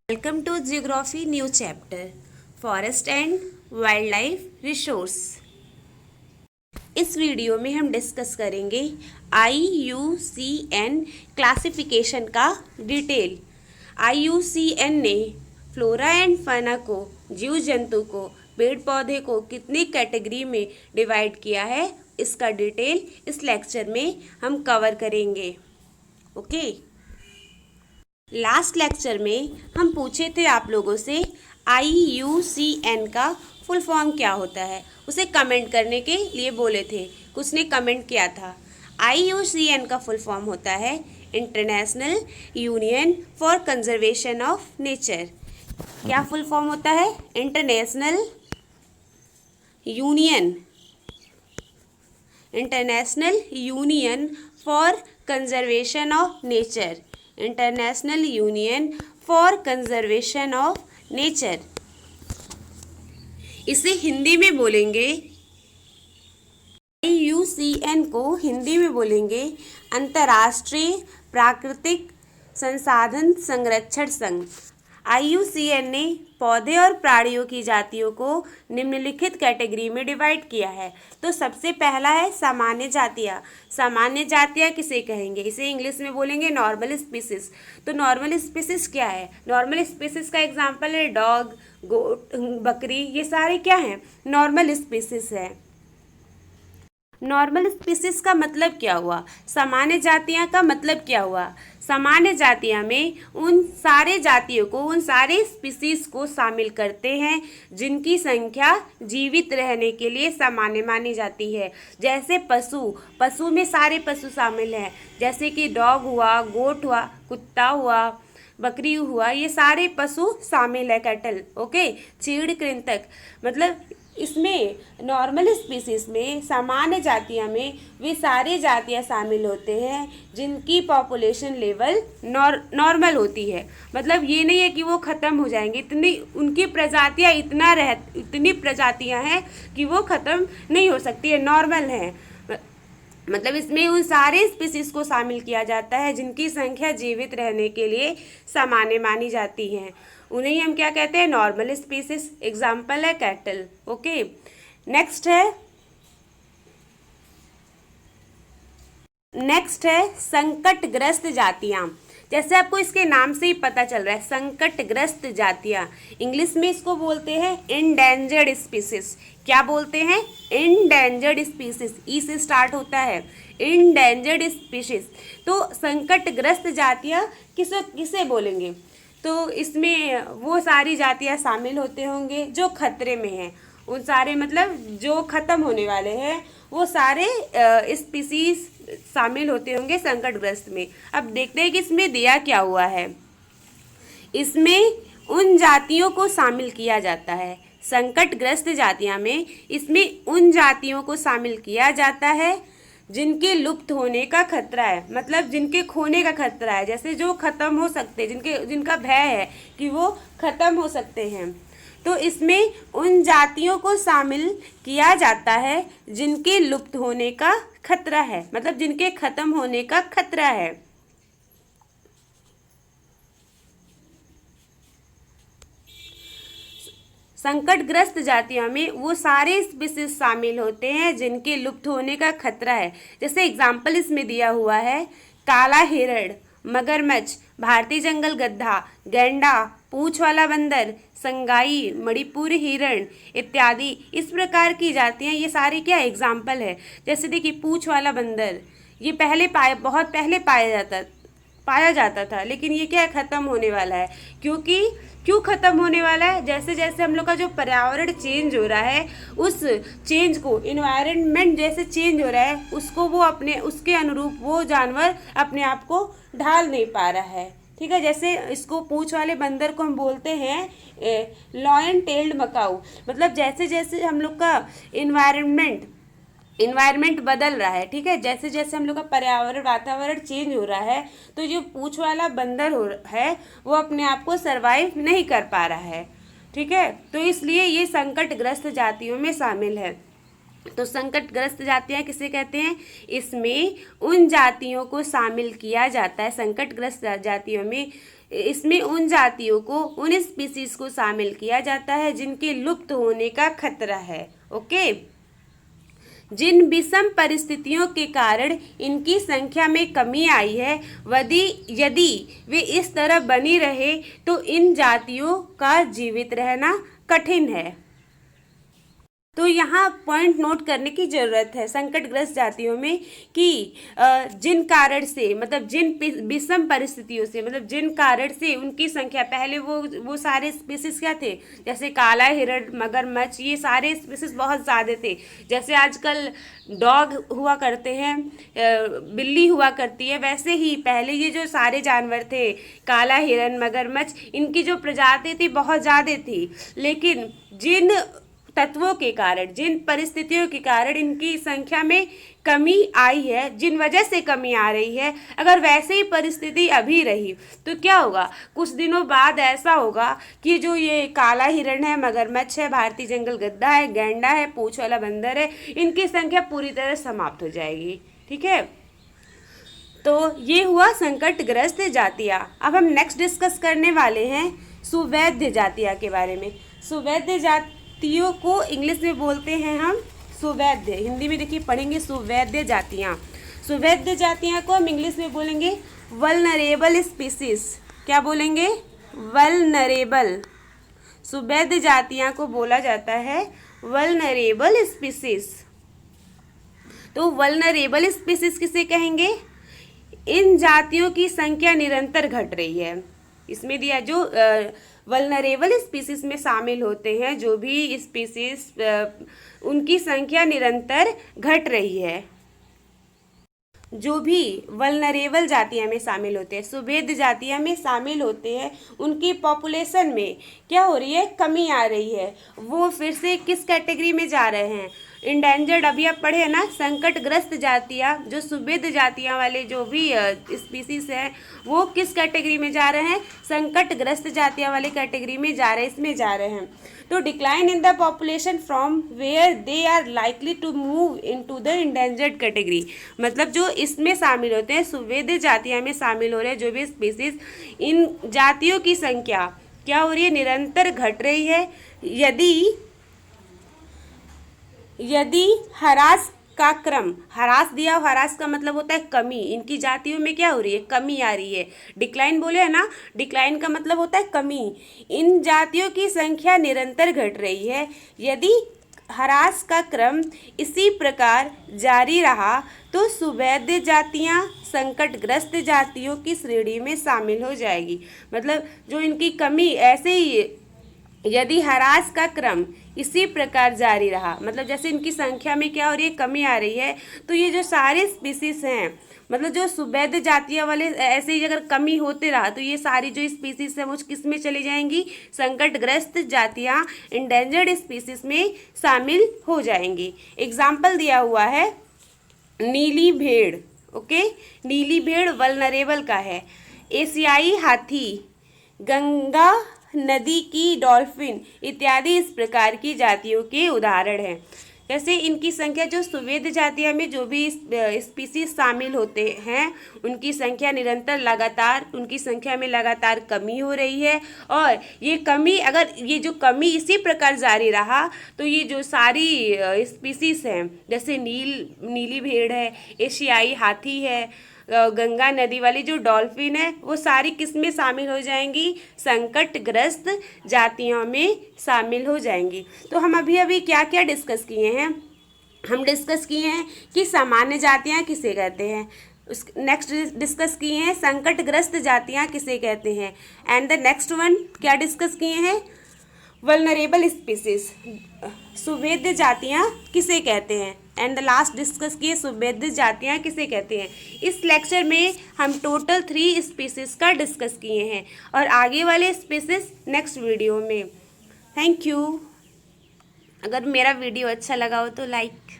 Welcome to Geography new chapter Forest and Wildlife Resource। इस video में हम discuss करेंगे IUCN क्लासिफिकेशन का डिटेल। IUCN ने फ्लोरा एंड फाना को, जीव जंतु को, पेड़ पौधे को कितनी कैटेगरी में डिवाइड किया है, इसका डिटेल इस लेक्चर में हम कवर करेंगे। ओके लास्ट लेक्चर में हम पूछे थे आप लोगों से IUCN का फुल फॉर्म क्या होता है, उसे कमेंट करने के लिए बोले थे। कुछ ने कमेंट किया था। IUCN का फुल फॉर्म होता है international union for conservation of nature. क्या फुल फॉर्म होता है? International union for conservation of nature. International union for conservation of nature. इसे हिंदी में बोलेंगे, IUCN को हिंदी में बोलेंगे अंतर्राष्ट्रीय प्राकृतिक संसाधन संरक्षण संघ। IUCN ने पौधे और प्राणियों की जातियों को निम्नलिखित कैटेगरी में डिवाइड किया है। तो सबसे पहला है सामान्य जातियाँ। सामान्य जातियाँ किसे कहेंगे? इसे इंग्लिश में बोलेंगे नॉर्मल स्पीसीज। तो नॉर्मल स्पीसीज क्या है? नॉर्मल स्पीसीज का एग्जांपल है डॉग, गोट, बकरी, ये सारे क्या हैं? नॉर्मल स्पीसीज है। नॉर्मल स्पीसीज का मतलब क्या हुआ? सामान्य जातियाँ का मतलब क्या हुआ? सामान्य जातियाँ में उन सारे जातियों को, उन सारे स्पीसीज को शामिल करते हैं जिनकी संख्या जीवित रहने के लिए सामान्य मानी जाती है। जैसे पशु में सारे पशु शामिल हैं, जैसे कि डॉग हुआ, गोट हुआ, कुत्ता हुआ, बकरी हुआ, ये सारे पशु शामिल है। Cattle, okay. चीड़, कृंतक, मतलब इसमें नॉर्मल स्पीसीज में, सामान्य जातियाँ में वे सारे जातियाँ शामिल होते हैं जिनकी पॉपुलेशन लेवल नॉर्मल होती है। मतलब ये नहीं है कि वो ख़त्म हो जाएंगे, इतनी उनकी प्रजातियाँ इतनी प्रजातियाँ हैं कि वो ख़त्म नहीं हो सकती है, नॉर्मल हैं। मतलब इसमें उन सारे स्पीसीज को शामिल किया जाता है जिनकी संख्या जीवित रहने के लिए सामान्य मानी जाती है। उन्हें हम क्या कहते हैं? Normal species. एग्जाम्पल है कैटल। ओके, नेक्स्ट है संकटग्रस्त जातियाँ। जैसे आपको इसके नाम से ही पता चल रहा है, संकटग्रस्त जातियाँ। इंग्लिश में इसको बोलते हैं इंडेंजर्ड स्पीसीज। क्या बोलते हैं? Endangered species. ई से स्टार्ट होता है, इंडेंजर्ड स्पीसीज। तो संकटग्रस्त जातियाँ किसे बोलेंगे? तो इसमें वो सारी जातियाँ शामिल होते होंगे जो खतरे में हैं। उन सारे मतलब जो ख़त्म होने वाले हैं वो सारे स्पीसीज शामिल होते होंगे संकटग्रस्त में। अब देखते हैं कि इसमें दिया क्या हुआ है। इसमें उन जातियों को शामिल किया जाता है, संकटग्रस्त जातियाँ में इसमें उन जातियों को शामिल किया जाता है जिनके लुप्त होने का खतरा है, मतलब जिनके खोने का खतरा है, जैसे जो ख़त्म हो सकते हैं, जिनका भय है कि वो ख़त्म हो सकते हैं। तो इसमें उन जातियों को शामिल किया जाता है जिनके लुप्त होने का खतरा है, मतलब जिनके ख़त्म होने का खतरा है। संकटग्रस्त जातियों में वो सारे स्पीसीज शामिल होते हैं जिनके लुप्त होने का खतरा है। जैसे एग्जाम्पल इसमें दिया हुआ है काला हिरण, मगरमच्छ, भारतीय जंगल गधा, गैंडा, पूंछ वाला बंदर, संगाई, मणिपुर हिरण इत्यादि। इस प्रकार की जातियाँ, ये सारी क्या एग्जाम्पल है। जैसे देखिए पूंछ वाला बंदर, ये बहुत पहले पाया जाता था, लेकिन ये क्या ख़त्म होने वाला है। क्यों ख़त्म होने वाला है? जैसे जैसे हम लोग का जो पर्यावरण चेंज हो रहा है, उस चेंज को, इन्वायरमेंट जैसे चेंज हो रहा है, उसके अनुरूप वो जानवर अपने आप को ढाल नहीं पा रहा है। ठीक है, जैसे इसको पूंछ वाले बंदर को हम बोलते हैं लॉयन टेल्ड मकाऊ। मतलब जैसे जैसे हम लोग का इन्वायरमेंट बदल रहा है, ठीक है, जैसे जैसे हम लोग का वातावरण चेंज हो रहा है, तो जो पूंछ वाला बंदर है वो अपने आप को सरवाइव नहीं कर पा रहा है। ठीक है, तो इसलिए ये संकटग्रस्त जातियों में शामिल है। तो संकटग्रस्त जातियां किसे कहते हैं? इसमें उन जातियों को शामिल किया जाता है, संकटग्रस्त जातियों में इसमें उन जातियों को, उन स्पीसीज को शामिल किया जाता है जिनके लुप्त होने का खतरा है। ओके, जिन विषम परिस्थितियों के कारण इनकी संख्या में कमी आई है, यदि वे इस तरह बनी रहे तो इन जातियों का जीवित रहना कठिन है। तो यहाँ पॉइंट नोट करने की ज़रूरत है संकटग्रस्त जातियों में कि जिन कारण से, मतलब जिन विषम परिस्थितियों से, मतलब जिन कारण से उनकी संख्या, पहले वो सारे स्पीसीज क्या थे, जैसे काला हिरण, मगरमच्छ, ये सारे स्पीसीज बहुत ज़्यादा थे। जैसे आजकल डॉग हुआ करते हैं, बिल्ली हुआ करती है, वैसे ही पहले ये जो सारे जानवर थे, काला हिरण, मगरमच्छ, इनकी जो प्रजाति थी बहुत ज़्यादा थी। लेकिन जिन तत्वों के कारण, जिन परिस्थितियों के कारण इनकी संख्या में कमी आई है, जिन वजह से कमी आ रही है, अगर वैसे ही परिस्थिति अभी रही तो क्या होगा, कुछ दिनों बाद ऐसा होगा कि जो ये काला हिरण है, मगरमच्छ है, भारतीय जंगल गद्दा है, गैंडा है, पूंछ वाला बंदर है, इनकी संख्या पूरी तरह समाप्त हो जाएगी। ठीक है, तो ये हुआ संकटग्रस्त जातियाँ। अब हम नेक्स्ट डिस्कस करने वाले हैं सुवैध जातियाँ के बारे में। सुवैध जातियों को इंग्लिश में बोलते हैं हम सुवैध, हिंदी में देखिए पढ़ेंगे सुवैध जातियाँ। सुवैध जातियाँ को हम इंग्लिश में बोलेंगे वल्नरेबल स्पीसीज। क्या बोलेंगे? वल्नरेबल। सुवैध जातियाँ को बोला जाता है वल्नरेबल स्पीसीज। तो वल्नरेबल स्पीसीज किसे कहेंगे? इन जातियों की संख्या निरंतर घट रही है। इसमें दिया जो वल्नरेबल स्पीसीज में शामिल होते हैं, जो भी स्पीसीज, उनकी संख्या निरंतर घट रही है। जो भी वल्नरेबल जातियां में शामिल होते हैं, सुवैध जातियां में शामिल होते हैं, उनकी पॉपुलेशन में क्या हो रही है? कमी आ रही है। वो फिर से किस कैटेगरी में जा रहे हैं? इंडेंजर्ड। अभी आप पढ़े हैं ना, संकटग्रस्त जातियां, जो सुवैध जातियां वाले जो भी स्पीसीज हैं, वो किस कैटेगरी में जा रहे हैं? संकटग्रस्त जातियां वाले कैटेगरी में जा रहे हैं, इसमें जा रहे हैं। तो decline in the population from where they are likely to move into the endangered category. मतलब जो इसमें शामिल होते हैं, सुवैध जातियां में शामिल हो रहे हैं जो भी स्पीसीज, इन जातियों की संख्या क्या हो रही है? निरंतर घट रही है। यदि ह्रास का क्रम, ह्रास दिया, ह्रास का मतलब होता है कमी, इनकी जातियों में क्या हो रही है? कमी आ रही है। डिक्लाइन बोले है ना, डिक्लाइन का मतलब होता है कमी। इन जातियों की संख्या निरंतर घट रही है। यदि ह्रास का क्रम इसी प्रकार जारी रहा तो सुवैध जातियां संकटग्रस्त जातियों की श्रेणी में शामिल हो जाएगी। मतलब जो इनकी कमी ऐसे ही, यदि ह्रास का क्रम इसी प्रकार जारी रहा, मतलब जैसे इनकी संख्या में क्या हो रही है? कमी आ रही है। तो ये जो सारे स्पीसीज हैं, मतलब जो सुवैध जातियां वाले, ऐसे ही अगर कमी होते रहा तो ये सारी जो स्पीसीज हैं वो किस में चली जाएंगी? संकटग्रस्त जातियां, इंडेंजर्ड स्पीसीज में शामिल हो जाएंगी। एग्जाम्पल दिया हुआ है नीली भेड़। ओके, नीली भेड़ वल्नरेबल का है। एशियाई हाथी, गंगा नदी की डॉल्फिन इत्यादि इस प्रकार की जातियों के उदाहरण हैं। जैसे इनकी संख्या, जो सुवैध जातियां में जो भी स्पीसीज शामिल होते हैं, उनकी संख्या निरंतर लगातार, उनकी संख्या में लगातार कमी हो रही है। और ये कमी, अगर ये जो कमी इसी प्रकार जारी रहा तो ये जो सारी स्पीसीज हैं, जैसे नीली भेड़ है, एशियाई हाथी है, गंगा नदी वाली जो डॉल्फिन है, वो सारी किस में शामिल हो जाएंगी? संकटग्रस्त जातियों में शामिल हो जाएंगी। तो हम अभी क्या क्या डिस्कस किए हैं? हम डिस्कस किए हैं कि सामान्य जातियां किसे कहते हैं। नेक्स्ट डिस्कस किए हैं संकटग्रस्त जातियां किसे कहते हैं। एंड द नेक्स्ट वन क्या डिस्कस किए हैं? वल्नरेबल स्पीसीज, सुवैध जातियां किसे कहते हैं। एंड द लास्ट डिस्कस किए सुवैध जातियां किसे कहते हैं। इस लेक्चर में हम टोटल 3 स्पीसीज का डिस्कस किए हैं और आगे वाले स्पीसीज नेक्स्ट वीडियो में। Thank you. अगर मेरा वीडियो अच्छा लगा हो तो लाइक